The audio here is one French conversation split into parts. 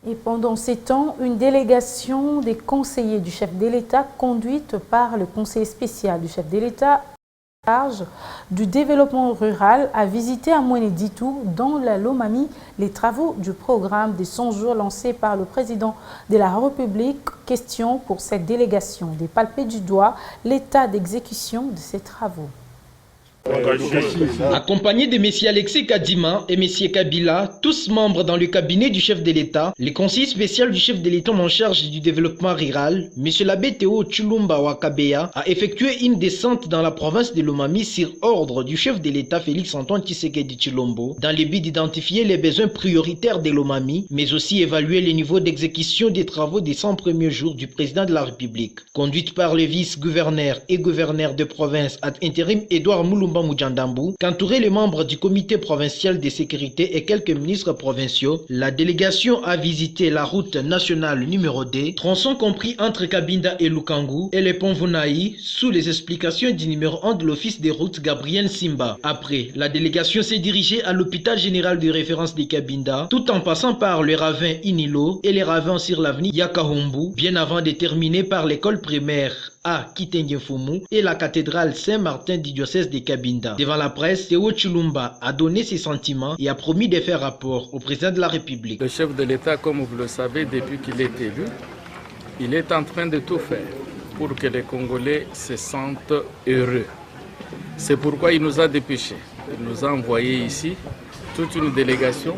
Et pendant ces temps, une délégation des conseillers du chef de l'État, conduite par le conseiller spécial du chef de l'État en charge du développement rural, a visité à Mouéné-Ditou, dans la Lomami, les travaux du programme des 100 jours lancé par le président de la République. Question pour cette délégation de palper du doigt l'état d'exécution de ces travaux. Accompagnés de M. Alexis Kadima et M. Kabila, tous membres dans le cabinet du chef de l'État, le conseiller spécial du chef de l'État en charge du développement rural, M. l'abbé Théo Chulumba Wakabeya, a effectué une descente dans la province de Lomami sur ordre du chef de l'État Félix-Antoine Tshisekedi Tshilombo, dans le but d'identifier les besoins prioritaires de Lomami, mais aussi évaluer le niveau d'exécution des travaux des 100 premiers jours du président de la République. Conduite par le vice-gouverneur et gouverneur de province ad intérim Edouard Moulumba Moudjandambou, qu'entouraient les membres du comité provincial de sécurité et quelques ministres provinciaux, la délégation a visité la route nationale numéro 2, tronçon compris entre Kabinda et Lukangu, et le pont Vunaï, sous les explications du numéro 1 de l'office des routes Gabriel Simba. Après, la délégation s'est dirigée à l'hôpital général de référence de Kabinda, tout en passant par le ravin Inilo et les ravins sur l'avenue Yakahombu, bien avant de terminer par l'école primaire à Kitengenfumu et la cathédrale Saint-Martin du diocèse de Kabinda. Devant la presse, Théo Chulumba a donné ses sentiments et a promis de faire rapport au président de la République. Le chef de l'État, comme vous le savez, depuis qu'il est élu, il est en train de tout faire pour que les Congolais se sentent heureux. C'est pourquoi il nous a dépêchés. Il nous a envoyé ici toute une délégation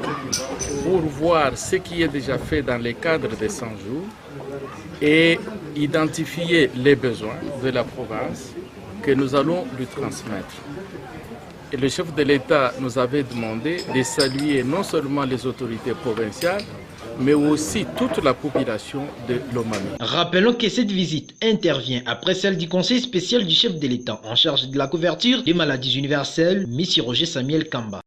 pour voir ce qui est déjà fait dans le cadre des 100 jours et identifier les besoins de la province que nous allons lui transmettre. Et le chef de l'État nous avait demandé de saluer non seulement les autorités provinciales, mais aussi toute la population de Lomami. Rappelons que cette visite intervient après celle du conseil spécial du chef de l'État en charge de la couverture des maladies universelles, M. Roger Samuel Kamba.